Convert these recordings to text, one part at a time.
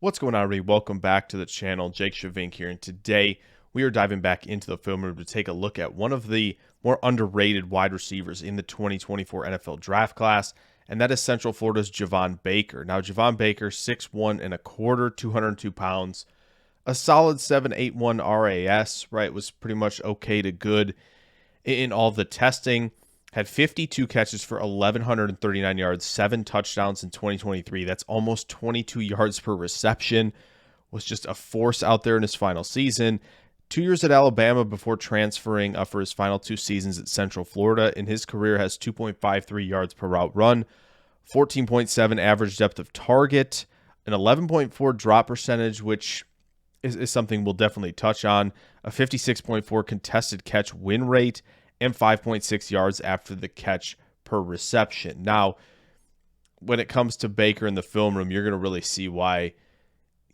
What's going on, everybody? Welcome back to the channel. Jake Javon here, and today we are diving back into the film room to take a look at one of the more underrated wide receivers in the 2024 NFL draft class, and that is Central Florida's Javon Baker. Now, Javon Baker, 6'1 and a quarter, 202 pounds, a solid 7.81 RAS, right? Was pretty much okay to good in all the testing. Had 52 catches for 1,139 yards, 7 touchdowns in 2023. That's almost 22 yards per reception. Was just a force out there in his final season. 2 years at Alabama before transferring for his final 2 seasons at Central Florida. In his career, has 2.53 yards per route run, 14.7 average depth of target, an 11.4 drop percentage, which is something we'll definitely touch on, a 56.4 contested catch win rate, and 5.6 yards after the catch per reception. Now, when it comes to Baker in the film room, you're going to really see why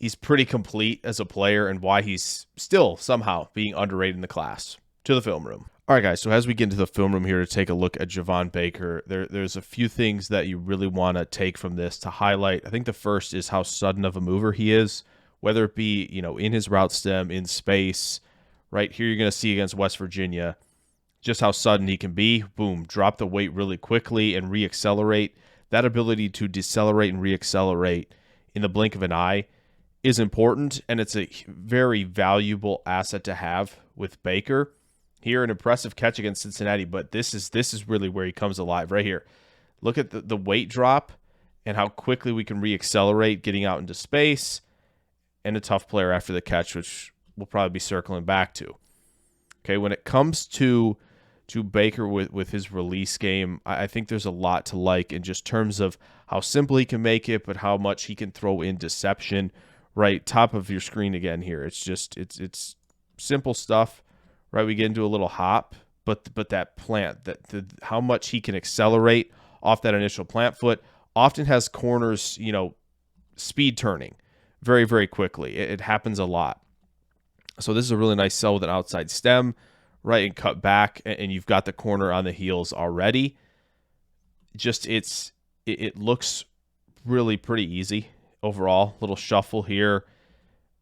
he's pretty complete as a player and why he's still somehow being underrated in the class. To the film room. All right, guys, so as we get into the film room here to take a look at Javon Baker, there's a few things that you really want to take from this to highlight. I think the first is how sudden of a mover he is, whether it be, in his route stem, in space. Right here, you're going to see against West Virginia just how sudden he can be. Boom, drop the weight really quickly and reaccelerate. That ability to decelerate and reaccelerate in the blink of an eye is important, and it's a very valuable asset to have with Baker. Here, an impressive catch against Cincinnati, but this is really where he comes alive right here. Look at the weight drop and how quickly we can reaccelerate getting out into space, and a tough player after the catch, which we'll probably be circling back to. Okay, when it comes to Baker with his release game, I think there's a lot to like in just terms of how simple he can make it, but how much he can throw in deception. Right, top of your screen again here. It's simple stuff. Right, we get into a little hop, but that plant, how much he can accelerate off that initial plant foot, often has corners, speed turning very, very quickly. It happens a lot. So this is a really nice sell with an outside stem, right, and cut back, and you've got the corner on the heels already. Just it looks really pretty easy overall. Little shuffle here,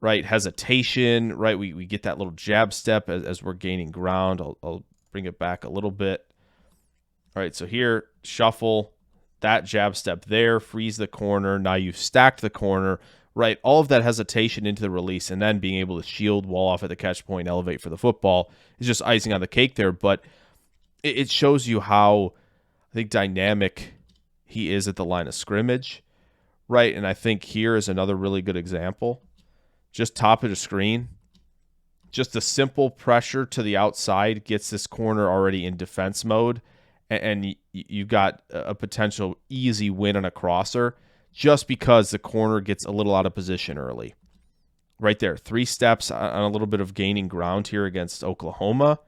right, hesitation, right, we get that little jab step as we're gaining ground. I'll bring it back a little bit. All right, so here, shuffle, that jab step there, freeze the corner. Now you've stacked the corner, right, all of that hesitation into the release, and then being able to shield, wall off at the catch point, elevate for the football is just icing on the cake there. But it shows you how, I think, dynamic he is at the line of scrimmage, right? And I think here is another really good example. Just top of the screen, just the simple pressure to the outside gets this corner already in defense mode, and you got a potential easy win on a crosser, just because the corner gets a little out of position early. Right there, 3 steps on a little bit of gaining ground here against Oklahoma.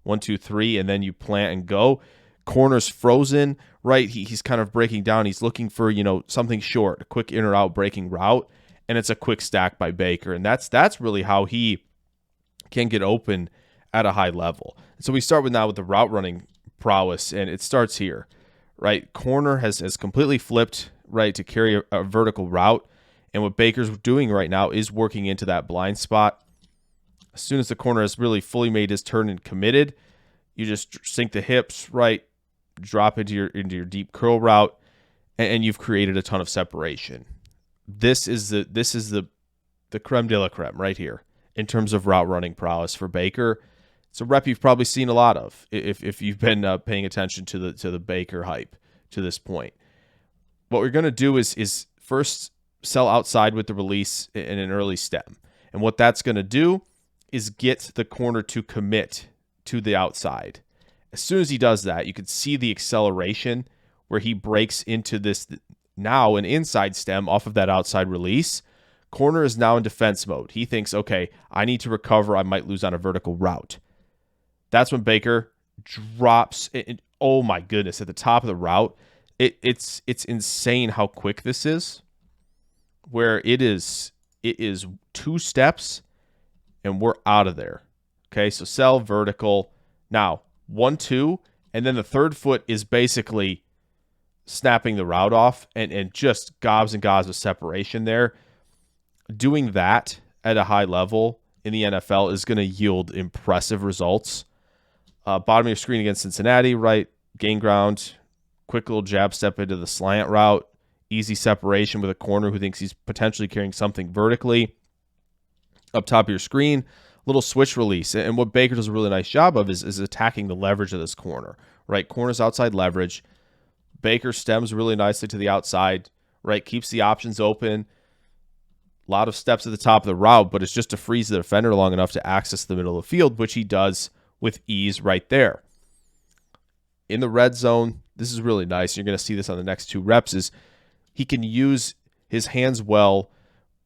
1, 2, 3, and then you plant and go. Corner's frozen, right? He's kind of breaking down. He's looking for, something short, a quick in or out breaking route, and it's a quick stack by Baker. And that's really how he can get open at a high level. So we start with the route running prowess, and it starts here, right? Corner has completely flipped, right, to carry a vertical route. And what Baker's doing right now is working into that blind spot. As soon as the corner has really fully made his turn and committed, you just sink the hips, right, drop into your deep curl route, and you've created a ton of separation. This is the creme de la creme right here in terms of route running prowess for Baker. It's a rep you've probably seen a lot of if you've been paying attention to the Baker hype to this point. What we're going to do is first sell outside with the release in an early stem. And what that's going to do is get the corner to commit to the outside. As soon as he does that, you can see the acceleration where he breaks into this, now an inside stem off of that outside release. Corner is now in defense mode. He thinks, okay, I need to recover. I might lose on a vertical route. That's when Baker drops it. Oh my goodness, at the top of the route. It's insane how quick this is, where it is 2 steps and we're out of there. Okay, so sell vertical. Now, 1, 2, and then the third foot is basically snapping the route off and just gobs and gobs of separation there. Doing that at a high level in the NFL is going to yield impressive results. Bottom of your screen against Cincinnati, right? Gain ground, quick little jab step into the slant route, easy separation with a corner who thinks he's potentially carrying something vertically. Up top of your screen, little switch release. And what Baker does a really nice job of is attacking the leverage of this corner, right? Corner's outside leverage. Baker stems really nicely to the outside, right? Keeps the options open. A lot of steps at the top of the route, but it's just to freeze the defender long enough to access the middle of the field, which he does with ease right there. In the red zone, this is really nice. You're going to see this on the next 2 reps, is he can use his hands well,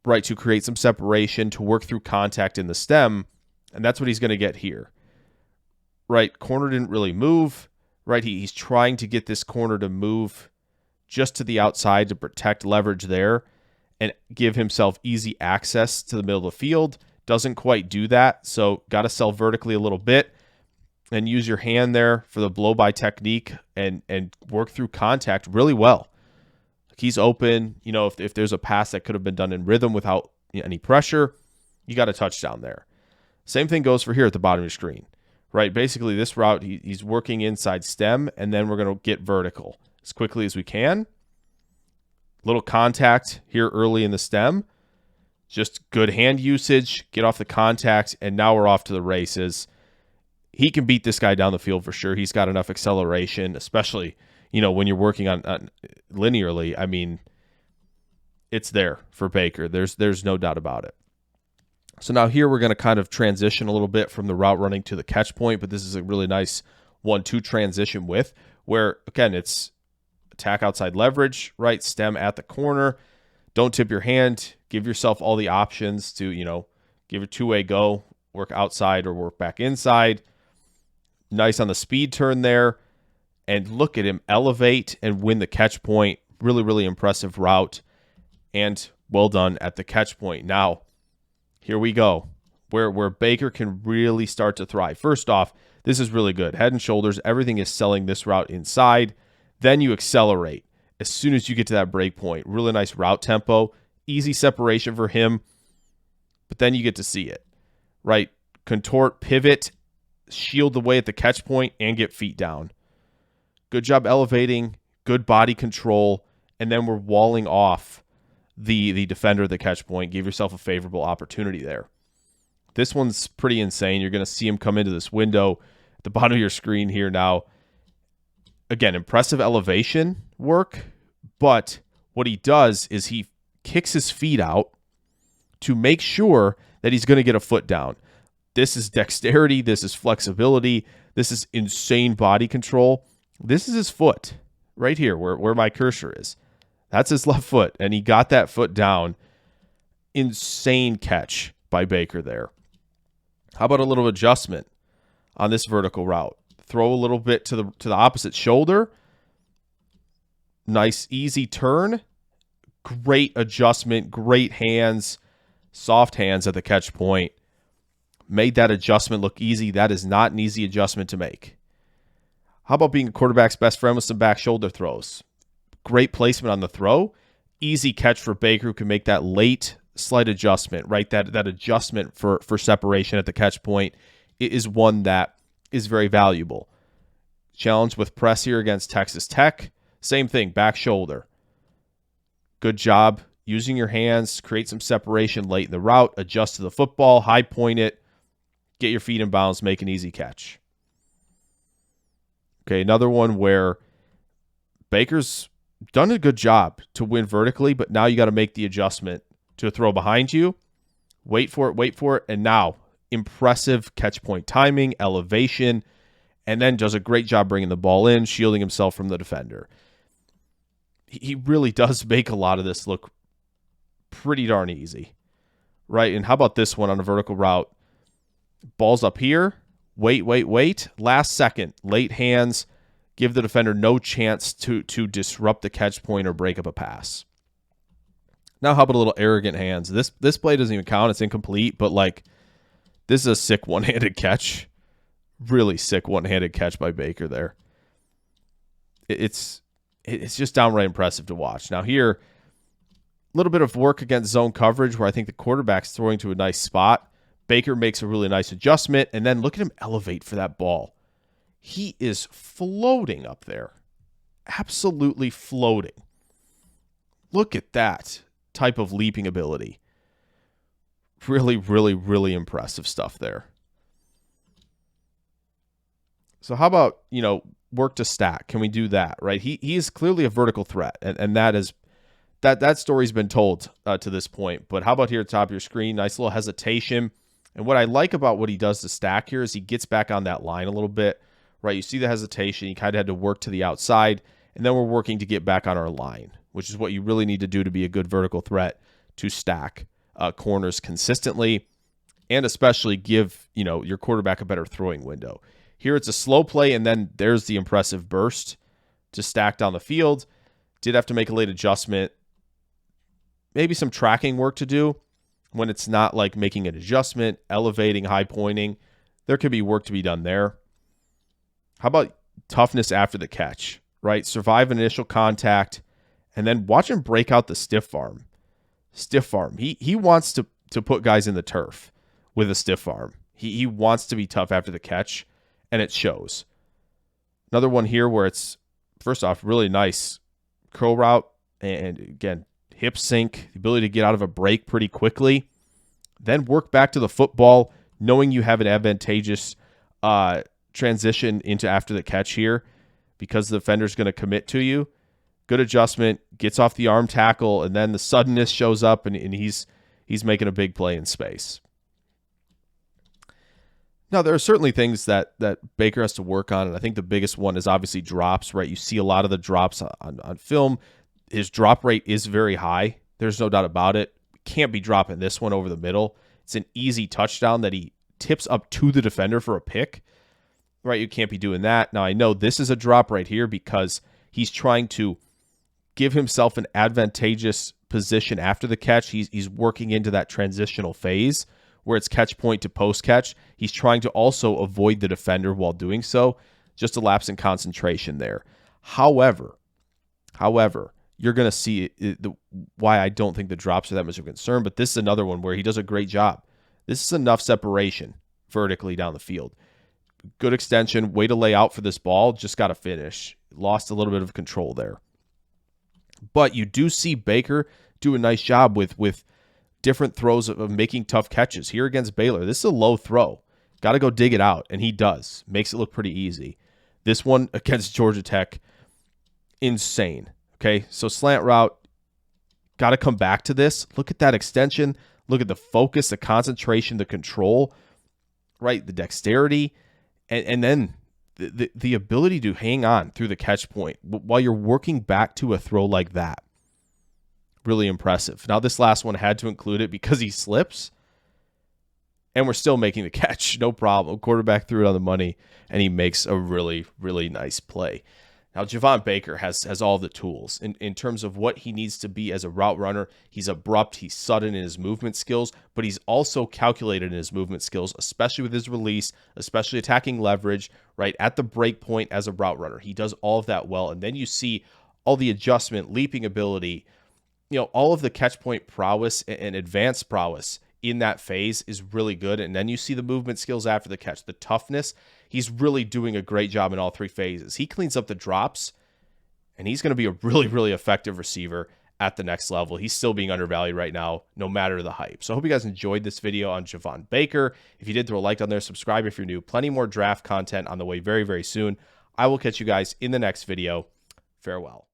right, to create some separation, to work through contact in the stem, and that's what he's going to get here. Right, corner didn't really move, right? He's trying to get this corner to move just to the outside to protect leverage there and give himself easy access to the middle of the field. Doesn't quite do that, so got to sell vertically a little bit and use your hand there for the blow-by technique and work through contact really well. He's open. You know, if there's a pass that could have been done in rhythm without any pressure, you got a touchdown there. Same thing goes for here at the bottom of your screen, right? Basically, this route, he's working inside stem, and then we're going to get vertical as quickly as we can. Little contact here early in the stem. Just good hand usage, get off the contact, and now we're off to the races. He can beat this guy down the field for sure. He's got enough acceleration, especially, you know, when you're working on linearly. I mean, it's there for Baker. There's no doubt about it. So now here we're going to kind of transition a little bit from the route running to the catch point, but this is a really nice 1-2 transition where, again, it's attack outside leverage, right? Stem at the corner. Don't tip your hand. Give yourself all the options to, you know, give a 2-way go, work outside or work back inside. Nice on the speed turn there. And look at him elevate and win the catch point. Really, really impressive route. And well done at the catch point. Now, here we go, where Baker can really start to thrive. First off, this is really good. Head and shoulders, everything is selling this route inside. Then you accelerate as soon as you get to that break point. Really nice route tempo, easy separation for him, but then you get to see it, right? Contort, pivot, shield the way at the catch point, and get feet down. Good job elevating, good body control, and then we're walling off the defender at the catch point. Give yourself a favorable opportunity there. This one's pretty insane. You're going to see him come into this window at the bottom of your screen here now. Again, impressive elevation work, but what he does is he kicks his feet out to make sure that he's going to get a foot down. This is dexterity. This is flexibility. This is insane body control. This is his foot right here where my cursor is. That's his left foot, and he got that foot down. Insane catch by Baker there. How about a little adjustment on this vertical route? Throw a little bit to the opposite shoulder. Nice, easy turn. Great adjustment, great hands, soft hands at the catch point. Made that adjustment look easy. That is not an easy adjustment to make. How about being a quarterback's best friend with some back shoulder throws? Great placement on the throw. Easy catch for Baker, who can make that late slight adjustment, right? That adjustment for separation at the catch point is one that is very valuable. Challenge with press here against Texas Tech. Same thing, back shoulder. Good job using your hands, create some separation late in the route, adjust to the football, high point it, get your feet in bounds, make an easy catch. Okay, another one where Baker's done a good job to win vertically, but now you got to make the adjustment to throw behind you. Wait for it, and now impressive catch point timing, elevation, and then does a great job bringing the ball in, shielding himself from the defender. He really does make a lot of this look pretty darn easy, right? And how about this one on a vertical route? Ball's up here. Wait. Last second, late hands, give the defender no chance to disrupt the catch point or break up a pass. Now, how about a little arrogant hands? This play doesn't even count. It's incomplete, but like this is a sick one-handed catch. Really sick one-handed catch by Baker there. It's just downright impressive to watch. Now here, little bit of work against zone coverage where I think the quarterback's throwing to a nice spot. Baker makes a really nice adjustment, and then look at him elevate for that ball. He is floating up there. Absolutely floating. Look at that type of leaping ability. Really, really, really impressive stuff there. So how about, work to stack? Can we do that, right? He is clearly a vertical threat, and that story's been told to this point. But how about here at the top of your screen? Nice little hesitation. And what I like about what he does to stack here is he gets back on that line a little bit, right? You see the hesitation. He kind of had to work to the outside, and then we're working to get back on our line, which is what you really need to do to be a good vertical threat, to stack corners consistently and especially give, your quarterback a better throwing window. Here it's a slow play, and then there's the impressive burst to stack down the field. Did have to make a late adjustment. Maybe some tracking work to do when it's not like making an adjustment, elevating, high pointing. There could be work to be done there. How about toughness after the catch, right? Survive initial contact, and then watch him break out the stiff arm. Stiff arm. He wants to put guys in the turf with a stiff arm. He wants to be tough after the catch, and it shows. Another one here where it's, first off, really nice curl route, and again, hip sink, the ability to get out of a break pretty quickly, then work back to the football, knowing you have an advantageous transition into after the catch here because the defender's going to commit to you. Good adjustment, gets off the arm tackle, and then the suddenness shows up, and he's making a big play in space. Now, there are certainly things that Baker has to work on, and I think the biggest one is obviously drops, right? You see a lot of the drops on film. His drop rate is very high. There's no doubt about it. Can't be dropping this one over the middle. It's an easy touchdown that he tips up to the defender for a pick, right? You can't be doing that. Now, I know this is a drop right here because he's trying to give himself an advantageous position after the catch. He's working into that transitional phase where it's catch point to post catch. He's trying to also avoid the defender while doing so. Just a lapse in concentration there. However, you're going to see why I don't think the drops are that much of a concern, but this is another one where he does a great job. This is enough separation vertically down the field. Good extension, way to lay out for this ball, just got to finish. Lost a little bit of control there. But you do see Baker do a nice job with different throws of making tough catches. Here against Baylor, this is a low throw. Got to go dig it out, and he does. Makes it look pretty easy. This one against Georgia Tech, insane. Okay, so slant route, got to come back to this. Look at that extension. Look at the focus, the concentration, the control, right? The dexterity, and then the ability to hang on through the catch point while you're working back to a throw like that. Really impressive. Now, this last one had to include it because he slips, and we're still making the catch. No problem. Quarterback threw it on the money, and he makes a really, really nice play. Now, Javon Baker has all the tools in terms of what he needs to be as a route runner. He's abrupt, he's sudden in his movement skills, but he's also calculated in his movement skills, especially with his release, especially attacking leverage, right, at the break point as a route runner. He does all of that well, and then you see all the adjustment, leaping ability, all of the catch point prowess and advanced prowess in that phase is really good. And then you see the movement skills after the catch, the toughness. He's really doing a great job in all three phases. He cleans up the drops, and he's going to be a really, really effective receiver at the next level. He's still being undervalued right now, no matter the hype. So I hope you guys enjoyed this video on Javon Baker. If you did, throw a like down there, subscribe if you're new. Plenty more draft content on the way very, very soon. I will catch you guys in the next video. Farewell.